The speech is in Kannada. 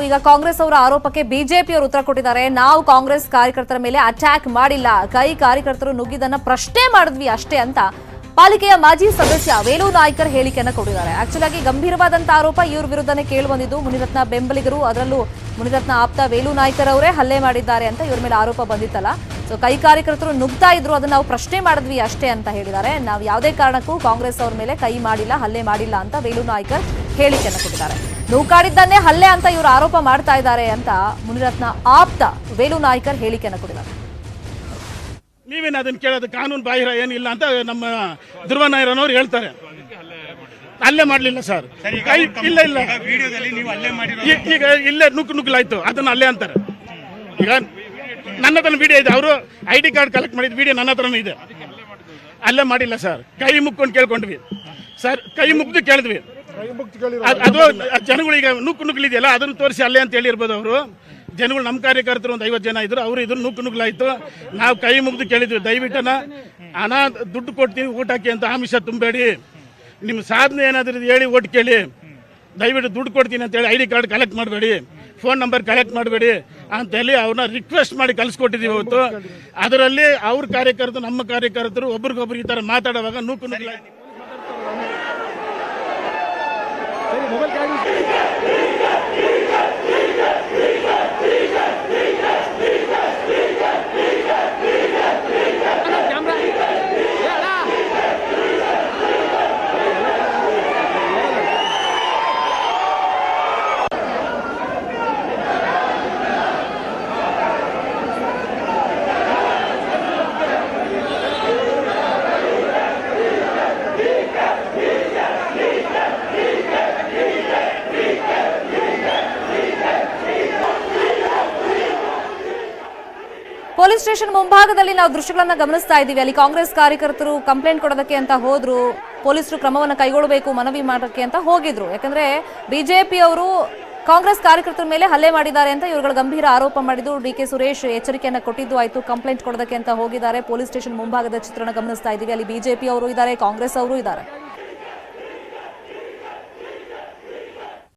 ಈಗ ಕಾಂಗ್ರೆಸ್ ಅವರ ಆರೋಪಕ್ಕೆ ಬಿಜೆಪಿ ಅವರು ಉತ್ತರ ಕೊಟ್ಟಿದ್ದಾರೆ. ನಾವು ಕಾಂಗ್ರೆಸ್ ಕಾರ್ಯಕರ್ತರ ಮೇಲೆ ಅಟ್ಯಾಕ್ ಮಾಡಿಲ್ಲ, ಕೈ ಕಾರ್ಯಕರ್ತರು ನುಗ್ಗಿದ್ದನ್ನ ಪ್ರಶ್ನೆ ಮಾಡಿದ್ವಿ ಅಷ್ಟೇ ಅಂತ ಪಾಲಿಕೆಯ ಮಾಜಿ ಸದಸ್ಯ ವೇಲು ನಾಯ್ಕರ್ ಹೇಳಿಕೆಯನ್ನು ಕೊಟ್ಟಿದ್ದಾರೆ. ಆಕ್ಚುಲಿ ಗಂಭೀರವಾದಂತಹ ಆರೋಪ ಇವ್ರ ವಿರುದ್ಧನೇ ಕೇಳಿ ಬಂದಿದ್ದು. ಮುನಿರತ್ನ ಬೆಂಬಲಿಗರು, ಅದರಲ್ಲೂ ಮುನಿರತ್ನ ಆಪ್ತ ವೇಲು ನಾಯ್ಕರ್ ಅವರೇ ಹಲ್ಲೆ ಮಾಡಿದ್ದಾರೆ ಅಂತ ಇವ್ರ ಮೇಲೆ ಆರೋಪ ಬಂದಿತ್ತಲ್ಲ. ಸೊ ಕೈ ಕಾರ್ಯಕರ್ತರು ನುಗ್ತಾ ಇದ್ರು, ಅದನ್ನ ನಾವು ಪ್ರಶ್ನೆ ಮಾಡಿದ್ವಿ ಅಷ್ಟೇ ಅಂತ ಹೇಳಿದ್ದಾರೆ. ನಾವು ಯಾವುದೇ ಕಾರಣಕ್ಕೂ ಕಾಂಗ್ರೆಸ್ ಅವ್ರ ಮೇಲೆ ಕೈ ಮಾಡಿಲ್ಲ, ಹಲ್ಲೆ ಮಾಡಿಲ್ಲ ಅಂತ ವೇಲು ನಾಯ್ಕರ್ ಹೇಳಿಕೆಯನ್ನು ಕೊಟ್ಟಿದ್ದಾರೆ. ನೂಕಾಡಿದ್ದನ್ನೇ ಹಲ್ಲೆ ಅಂತ ಇವರು ಆರೋಪ ಮಾಡ್ತಾ ಇದ್ದಾರೆ ಅಂತ ಮುನಿರತ್ನ ಆಪ್ತ ವೇಲು ನಾಯ್ಕರ್ ಹೇಳಿಕೆಯನ್ನು ಕೊಟ್ಟಿದ್ದಾರೆ. ನೀವೇನು ಅದನ್ನ ಕೇಳೋದು ಕಾನೂನು ಬಾಹಿರ ಏನಿಲ್ಲ ಅಂತ ನಮ್ಮ ಧ್ರುವ ನಾಯರನವರು ಹೇಳ್ತಾರೆ. ಅಲ್ಲೇ ಮಾಡಲಿಲ್ಲ ಸರ್, ಇಲ್ಲ ಇಲ್ಲ, ಈಗ ಇಲ್ಲೇ ನುಗ್ಗಲಾಯ್ತು, ಅದನ್ನ ಅಲ್ಲೇ ಅಂತಾರೆ. ಈಗ ನನ್ನ ಹತ್ರ ವಿಡಿಯೋ ಇದೆ, ಅವರು ID ಕಾರ್ಡ್ ಕಲೆಕ್ಟ್ ಮಾಡಿದ ವಿಡಿಯೋ ನನ್ನ ಹತ್ರನೂ ಇದೆ. ಅಲ್ಲೇ ಮಾಡಿಲ್ಲ ಸರ್, ಕೈ ಮುಕ್ಕೊಂಡು ಕೇಳ್ಕೊಂಡ್ವಿ ಸರ್, ಕೈ ಮುಗ್ದು ಕೇಳಿದ್ವಿ. ಅದು ಜನಗಳಿಗೆ ನುಗ್ಗಲಿದೆಯಲ್ಲ, ಅದನ್ನು ತೋರಿಸಿ ಅಲ್ಲೇ ಅಂತ ಹೇಳಿರ್ಬೋದು ಅವರು. ಜನಗಳು ನಮ್ಮ ಕಾರ್ಯಕರ್ತರು ಒಂದು 50 ಜನ ಇದ್ರು, ಅವರು ಇದನ್ನು ನುಗ್ಗಲಾಯ್ತು. ನಾವು ಕೈ ಮುಗ್ದು ಕೇಳಿದ್ವಿ, ದಯವಿಟ್ಟನ ಹಣ ದುಡ್ಡು ಕೊಡ್ತೀನಿ ಊಟ ಹಾಕಿ ಅಂತ ಆಮಿಷ ತುಂಬಬೇಡಿ, ನಿಮ್ಮ ಸಾಧನೆ ಏನಾದರೂ ಹೇಳಿ ಓಟ್ ಕೇಳಿ, ದಯವಿಟ್ಟು ದುಡ್ಡು ಕೊಡ್ತೀನಿ ಅಂತೇಳಿ ID ಕಾರ್ಡ್ ಕಲೆಕ್ಟ್ ಮಾಡಬೇಡಿ, ಫೋನ್ ನಂಬರ್ ಕಲೆಕ್ಟ್ ಮಾಡಬೇಡಿ ಅಂತೇಳಿ ಅವ್ರನ್ನ ರಿಕ್ವೆಸ್ಟ್ ಮಾಡಿ ಕಳಿಸ್ಕೊಟ್ಟಿದ್ದೀವಿ ಇವತ್ತು. ಅದರಲ್ಲಿ ಅವ್ರ ಕಾರ್ಯಕರ್ತರು ನಮ್ಮ ಕಾರ್ಯಕರ್ತರು ಒಬ್ರಿಗೊಬ್ರು ಈ ಥರ ಮಾತಾಡುವಾಗ ನುಗ್ಗಲಾಯ್ತು. ಪೊಲೀಸ್ ಸ್ಟೇಷನ್ ಮುಂಭಾಗದಲ್ಲಿ ನಾವು ದೃಶ್ಯಗಳನ್ನ ಗಮನಿಸ್ತಾ ಇದ್ದೀವಿ. ಅಲ್ಲಿ ಕಾಂಗ್ರೆಸ್ ಕಾರ್ಯಕರ್ತರು ಕಂಪ್ಲೇಂಟ್ ಕೊಡೋದಕ್ಕೆ ಅಂತ ಹೋದ್ರು, ಪೊಲೀಸರು ಕ್ರಮವನ್ನು ಕೈಗೊಳ್ಳಬೇಕು ಮನವಿ ಮಾಡೋಕ್ಕೆ ಅಂತ ಹೋಗಿದ್ರು. ಯಾಕಂದ್ರೆ ಬಿಜೆಪಿ ಅವರು ಕಾಂಗ್ರೆಸ್ ಕಾರ್ಯಕರ್ತರ ಮೇಲೆ ಹಲ್ಲೆ ಮಾಡಿದ್ದಾರೆ ಅಂತ ಇವುಗಳು ಗಂಭೀರ ಆರೋಪ ಮಾಡಿದ್ದು. DK ಸುರೇಶ್ ಎಚ್ಚರಿಕೆಯನ್ನು ಕೊಟ್ಟಿದ್ದು ಆಯ್ತು, ಕಂಪ್ಲೇಂಟ್ ಕೊಡೋದಕ್ಕೆ ಅಂತ ಹೋಗಿದ್ದಾರೆ. ಪೊಲೀಸ್ ಸ್ಟೇಷನ್ ಮುಂಭಾಗದ ಚಿತ್ರಣ ಗಮನಿಸ್ತಾ ಇದ್ದೀವಿ. ಅಲ್ಲಿ ಬಿಜೆಪಿ ಅವರು ಇದ್ದಾರೆ, ಕಾಂಗ್ರೆಸ್ ಅವರು ಇದ್ದಾರೆ.